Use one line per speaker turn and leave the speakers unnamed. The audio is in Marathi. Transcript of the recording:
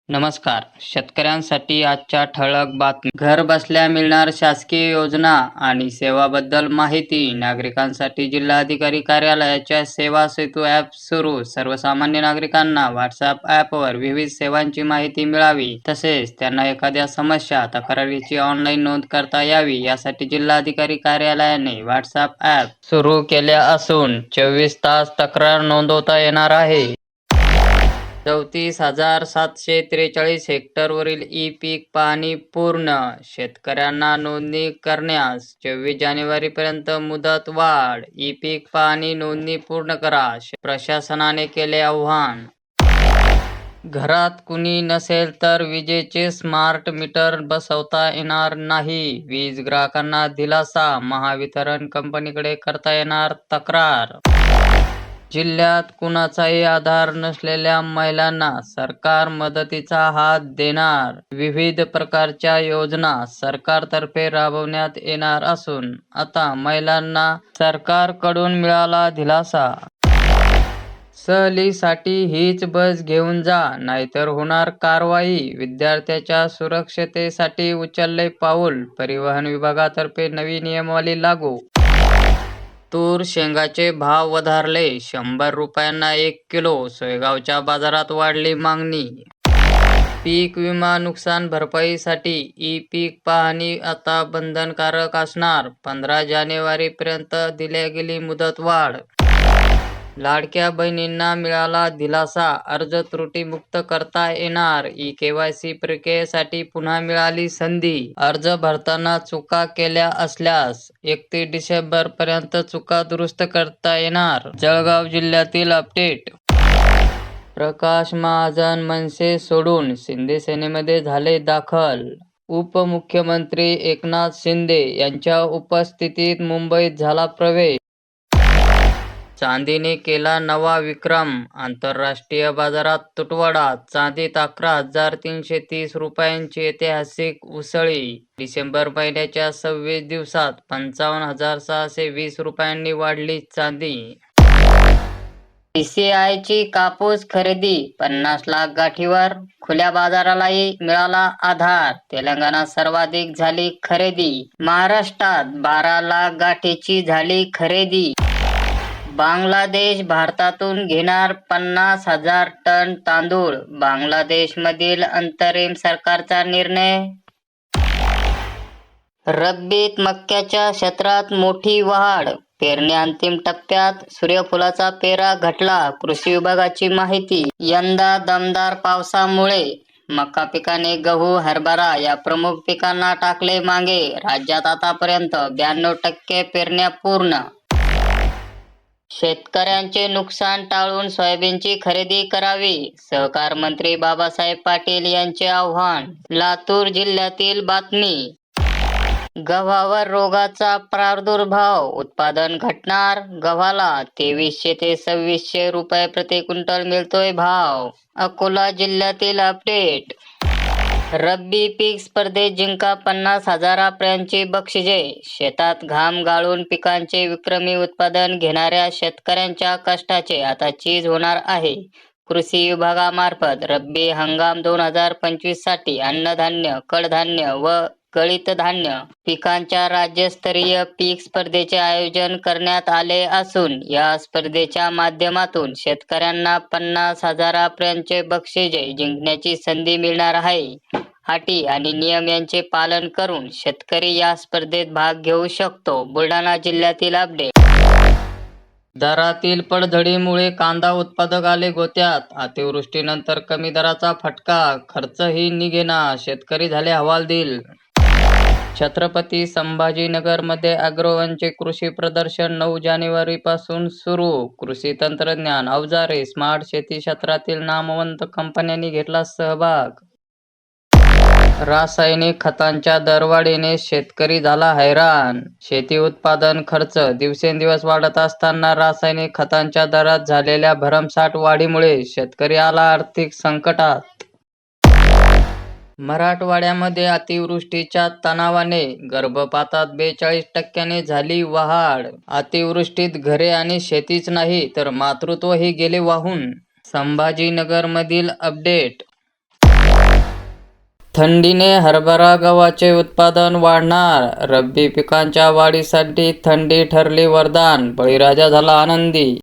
नमस्कार. शेतकऱ्यांसाठी आजच्या ठळक बातमी. घर बसल्या मिळणार शासकीय योजना आणि सेवाबद्दल माहिती. नागरिकांसाठी जिल्हाधिकारी कार्यालयाच्या सेवा सेतू ॲप सुरू. सर्वसामान्य नागरिकांना व्हॉट्सॲप ॲपवर विविध सेवांची माहिती मिळावी, तसेच त्यांना एखाद्या समस्या तक्रारीची ऑनलाईन नोंद करता यावी, यासाठी जिल्हाधिकारी कार्यालयाने व्हॉट्सॲप ॲप सुरू केले असून 24 तास तक्रार नोंदवता येणार आहे. 34,743 हेक्टरवरील ई-पीक पाहणी पूर्ण. शेतकऱ्यांना नोंदणी करण्यास 24 जानेवारीपर्यंत मुदत वाढ. ई-पीक पाहणी नोंदणी पूर्ण करा, प्रशासनाने केले आवाहन. घरात कुणी नसेल तर विजेचे स्मार्ट मीटर बसवता येणार नाही. वीज ग्राहकांना दिलासा. महावितरण कंपनीकडे करता येणार तक्रार. जिल्ह्यात कुणाचाही आधार नसलेल्या महिलांना सरकार मदतीचा हात देणार. विविध प्रकारच्या योजना सरकारतर्फे राबवण्यात येणार असून आता महिलांना सरकारकडून मिळाला दिलासा. सहलीसाठी हीच बस घेऊन जा, नाहीतर होणार कारवाई. विद्यार्थ्याच्या सुरक्षतेसाठी उचलले पाऊल. परिवहन विभागातर्फे नवी नियमावली लागू. तूर शेंगाचे भाव वधारले. 100 रुपयांना 1 किलो. सोयगावच्या बाजारात वाढली मागणी. पीक विमा नुकसान भरपाईसाठी ई-पीक पाहणी आता बंधनकारक असणार. 15 जानेवारीपर्यंत दिली गेली मुदत वाढ. लाडक्या बहिणींना मिळाला दिलासा. अर्ज त्रुटीमुक्त करता येणार. ई-केवायसी प्रक्रियेसाठी पुन्हा मिळाली संधी. अर्ज भरताना चुका केल्या असल्यास 31 डिसेंबरपर्यंत चुका दुरुस्त करता येणार. जळगाव जिल्ह्यातील अपडेट. प्रकाश महाजन मनसे सोडून शिंदे सेनेमध्ये झाले दाखल. उपमुख्यमंत्री एकनाथ शिंदे यांच्या उपस्थितीत मुंबईत झाला प्रवेश. चांदीने केला नवा विक्रम. आंतरराष्ट्रीय बाजारात तुटवडा. चांदीत 11,330 रुपयांची ऐतिहासिक उसळी. डिसेंबर महिन्याच्या 26 दिवसात 55,620 रुपयांनी वाढली चांदी. PCIची कापूस खरेदी 50 लाख गाठीवर. खुल्या बाजारालाही मिळाला आधार. तेलंगणात सर्वाधिक झाली खरेदी. महाराष्ट्रात 12 लाख गाठीची झाली खरेदी. बांगलादेश भारतातून घेणार 50,000 टन तांदूळ. बांगलादेशमधील अंतरिम सरकारचा निर्णय. रब्बीत मक्याच्या क्षेत्रात मोठी वाढ. पेरणी अंतिम टप्प्यात. सूर्यफुलाचा पेरा घटला. कृषी विभागाची माहिती. यंदा दमदार पावसामुळे मका पिकाने गहू, हरभरा या प्रमुख पिकांना टाकले मागे. राज्यात आतापर्यंत 92% पेरण्या पूर्ण. शेतकऱ्यांचे नुकसान टाळून सोयाबीनची खरेदी करावी. सहकार मंत्री बाबासाहेब पाटील यांचे आवाहन. लातूर जिल्ह्यातील बातमी. गव्हावर रोगाचा प्रादुर्भाव. उत्पादन घटणार. गव्हाला 2300 ते 2600 रुपये प्रति क्विंटल मिळतोय भाव. अकोला जिल्ह्यातील अपडेट. रब्बी पीक स्पर्धेत जिंका 50,000 रुपयांची बक्षिसे. शेतात घाम गाळून पिकांचे विक्रमी उत्पादन घेणाऱ्या शेतकऱ्यांच्या कष्टाचे आता चीज होणार आहे. कृषी विभागामार्फत रब्बी हंगाम 2025 साठी अन्नधान्य, कडधान्य व गळीत धान्य पिकांच्या राज्यस्तरीय पीक स्पर्धेचे आयोजन करण्यात आले असून या स्पर्धेच्या माध्यमातून शेतकऱ्यांना 50,000 रुपयांचे बक्षिसे जिंकण्याची संधी मिळणार आहे. अटी आणि नियम यांचे पालन करून शेतकरी या स्पर्धेत भाग घेऊ शकतो. बुलढाणा जिल्ह्यातील अपडेट. दरातील पडझडीमुळे कांदा उत्पादक आले गोत्यात. अतिवृष्टीनंतर कमी दराचा फटका. खर्चही निघेना. शेतकरी झाले हवालदिल. छत्रपती संभाजीनगरमध्ये अॅग्रोवनचे कृषी प्रदर्शन 9 जानेवारीपासून सुरू. कृषी तंत्रज्ञान, अवजारे, स्मार्ट शेती क्षेत्रातील नामवंत कंपन्यांनी घेतला सहभाग. रासायनिक खतांच्या दरवाढीने शेतकरी झाला हैराण. शेती उत्पादन खर्च दिवसेंदिवस वाढत असताना रासायनिक खतांच्या दरात झालेल्या भरमसाठ वाढीमुळे शेतकरी आला आर्थिक संकटात. मराठवाड्यामध्ये अतिवृष्टीच्या तणावाने गर्भपातात 42% झाली वाढ. अतिवृष्टीत घरे आणि शेतीच नाही तर मातृत्वही गेले वाहून. संभाजीनगरमधील अपडेट. थंडीने हरभरा गव्हाचे उत्पादन वाढणार, रब्बी पिकांच्या वाढीसाठी थंडी ठरली वरदान, बळीराजा झाला आनंदी.